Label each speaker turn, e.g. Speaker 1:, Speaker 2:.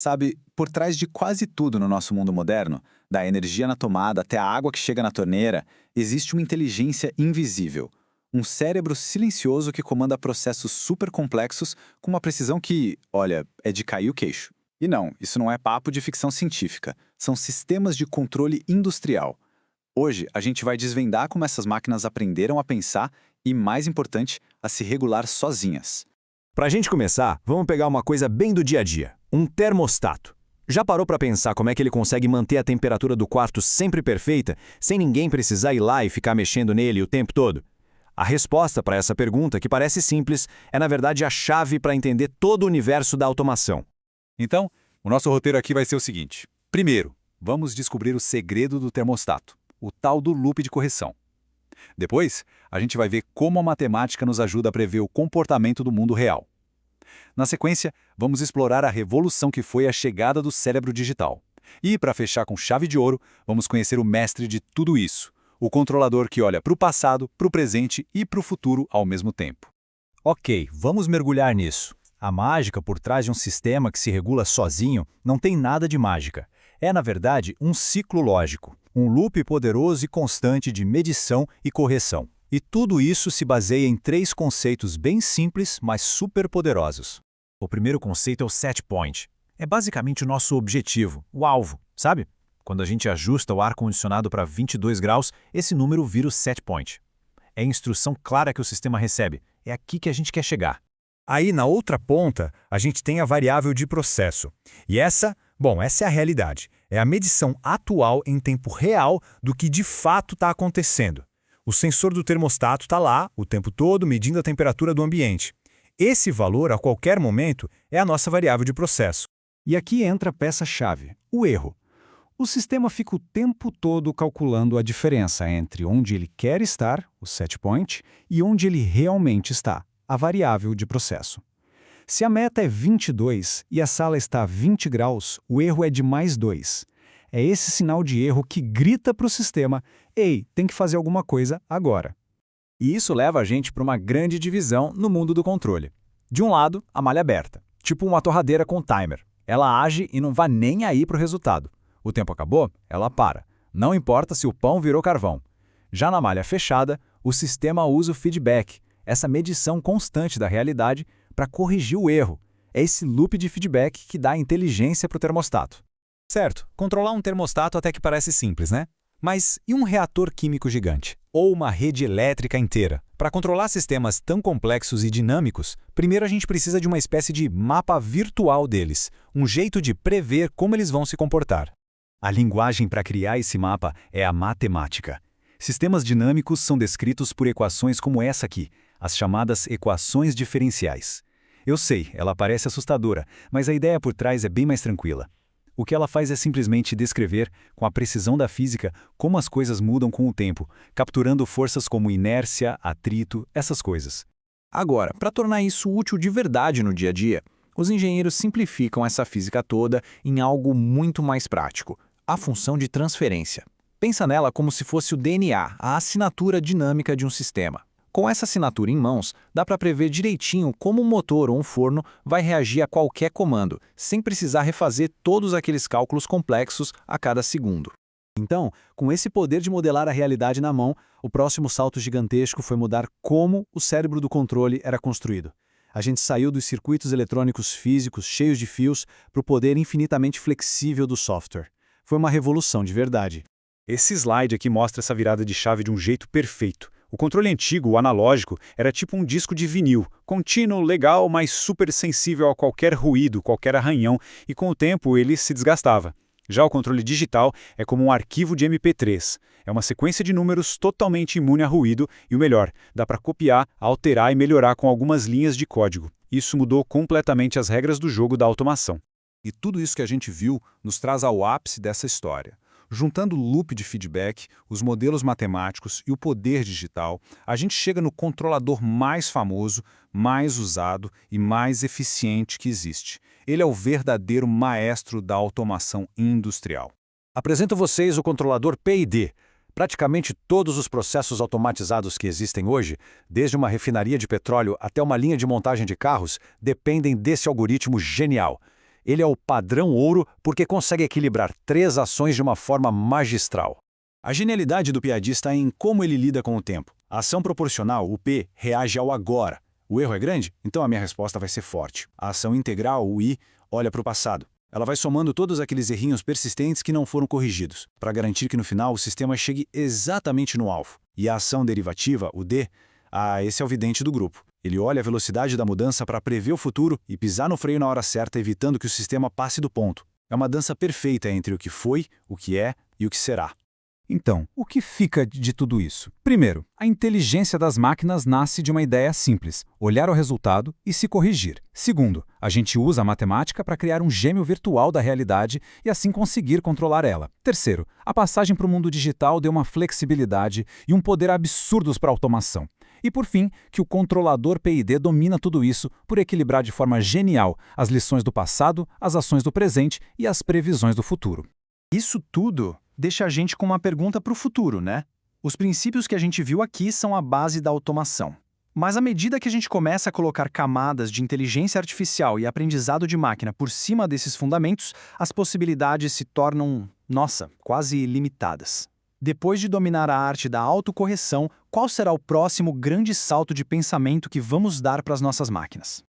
Speaker 1: Sabe, por trás de quase tudo no nosso mundo moderno, da energia na tomada até a água que chega na torneira, existe uma inteligência invisível. Um cérebro silencioso que comanda processos super complexos com uma precisão que, olha, é de cair o queixo. E não, isso não é papo de ficção científica. São sistemas de controle industrial. Hoje, a gente vai desvendar como essas máquinas aprenderam a pensar e, mais importante, a se regular sozinhas.
Speaker 2: Para a gente começar, vamos pegar uma coisa bem do dia a dia, um termostato. Já parou para pensar como é que ele consegue manter a temperatura do quarto sempre perfeita, sem ninguém precisar ir lá e ficar mexendo nele o tempo todo? A resposta para essa pergunta, que parece simples, é na verdade a chave para entender todo o universo da automação.
Speaker 3: Então, o nosso roteiro aqui vai ser o seguinte. Primeiro, vamos descobrir o segredo do termostato, o tal do loop de correção. Depois, a gente vai ver como a matemática nos ajuda a prever o comportamento do mundo real. Na sequência, vamos explorar a revolução que foi a chegada do cérebro digital. E, para fechar com chave de ouro, vamos conhecer o mestre de tudo isso, o controlador que olha para o passado, para o presente e para o futuro ao mesmo tempo.
Speaker 2: Ok, vamos mergulhar nisso. A mágica por trás de um sistema que se regula sozinho não tem nada de mágica. É, na verdade, um ciclo lógico, um loop poderoso e constante de medição e correção. E tudo isso se baseia em três conceitos bem simples, mas super poderosos. O primeiro conceito é o set point. É basicamente o nosso objetivo, o alvo, sabe? Quando a gente ajusta o ar-condicionado para 22 graus, esse número vira o set point. É a instrução clara que o sistema recebe. É aqui que a gente quer chegar. Aí, na outra ponta, a gente tem a variável de processo. E essa é a realidade. É a medição atual em tempo real do que de fato está acontecendo. O sensor do termostato está lá, o tempo todo, medindo a temperatura do ambiente. Esse valor, a qualquer momento, é a nossa variável de processo. E aqui entra a peça-chave, o erro. O sistema fica o tempo todo calculando a diferença entre onde ele quer estar, o set point, e onde ele realmente está, a variável de processo. Se a meta é 22 e a sala está a 20 graus, o erro é de mais 2. É esse sinal de erro que grita para o sistema: ei, tem que fazer alguma coisa agora. E isso leva a gente para uma grande divisão no mundo do controle. De um lado, a malha aberta, tipo uma torradeira com timer. Ela age e não vai nem aí para o resultado. O tempo acabou, ela para. Não importa se o pão virou carvão. Já na malha fechada, o sistema usa o feedback, essa medição constante da realidade, para corrigir o erro. É esse loop de feedback que dá inteligência para o termostato. Certo, controlar um termostato até que parece simples, né? Mas e um reator químico gigante? Ou uma rede elétrica inteira? Para controlar sistemas tão complexos e dinâmicos, primeiro a gente precisa de uma espécie de mapa virtual deles, um jeito de prever como eles vão se comportar. A linguagem para criar esse mapa é a matemática. Sistemas dinâmicos são descritos por equações como essa aqui, as chamadas equações diferenciais. Eu sei, ela parece assustadora, mas a ideia por trás é bem mais tranquila. O que ela faz é simplesmente descrever, com a precisão da física, como as coisas mudam com o tempo, capturando forças como inércia, atrito, essas coisas. Agora, para tornar isso útil de verdade no dia a dia, os engenheiros simplificam essa física toda em algo muito mais prático, a função de transferência. Pensa nela como se fosse o DNA, a assinatura dinâmica de um sistema. Com essa assinatura em mãos, dá para prever direitinho como um motor ou um forno vai reagir a qualquer comando, sem precisar refazer todos aqueles cálculos complexos a cada segundo. Então, com esse poder de modelar a realidade na mão, o próximo salto gigantesco foi mudar como o cérebro do controle era construído. A gente saiu dos circuitos eletrônicos físicos cheios de fios para o poder infinitamente flexível do software. Foi uma revolução de verdade. Esse slide aqui mostra essa virada de chave de um jeito perfeito. O controle antigo, o analógico, era tipo um disco de vinil, contínuo, legal, mas super sensível a qualquer ruído, qualquer arranhão, e com o tempo ele se desgastava. Já o controle digital é como um arquivo de MP3. É uma sequência de números totalmente imune a ruído e o melhor, dá para copiar, alterar e melhorar com algumas linhas de código. Isso mudou completamente as regras do jogo da automação.
Speaker 3: E tudo isso que a gente viu nos traz ao ápice dessa história. Juntando o loop de feedback, os modelos matemáticos e o poder digital, a gente chega no controlador mais famoso, mais usado e mais eficiente que existe. Ele é o verdadeiro maestro da automação industrial.
Speaker 2: Apresento a vocês o controlador PID. Praticamente todos os processos automatizados que existem hoje, desde uma refinaria de petróleo até uma linha de montagem de carros, dependem desse algoritmo genial. Ele é o padrão ouro porque consegue equilibrar 3 ações de uma forma magistral.
Speaker 1: A genialidade do PID está em como ele lida com o tempo. A ação proporcional, o P, reage ao agora. O erro é grande? Então a minha resposta vai ser forte. A ação integral, o I, olha para o passado. Ela vai somando todos aqueles errinhos persistentes que não foram corrigidos, para garantir que no final o sistema chegue exatamente no alvo. E a ação derivativa, o D, esse é o vidente do grupo. Ele olha a velocidade da mudança para prever o futuro e pisar no freio na hora certa, evitando que o sistema passe do ponto. É uma dança perfeita entre o que foi, o que é e o que será.
Speaker 4: Então, o que fica de tudo isso? Primeiro, a inteligência das máquinas nasce de uma ideia simples: olhar o resultado e se corrigir. Segundo, a gente usa a matemática para criar um gêmeo virtual da realidade e assim conseguir controlar ela. Terceiro, a passagem para o mundo digital deu uma flexibilidade e um poder absurdos para a automação. E por fim, que o controlador PID domina tudo isso por equilibrar de forma genial as lições do passado, as ações do presente e as previsões do futuro.
Speaker 5: Isso tudo deixa a gente com uma pergunta para o futuro, né? Os princípios que a gente viu aqui são a base da automação. Mas à medida que a gente começa a colocar camadas de inteligência artificial e aprendizado de máquina por cima desses fundamentos, as possibilidades se tornam, quase ilimitadas. Depois de dominar a arte da autocorreção, qual será o próximo grande salto de pensamento que vamos dar para as nossas máquinas?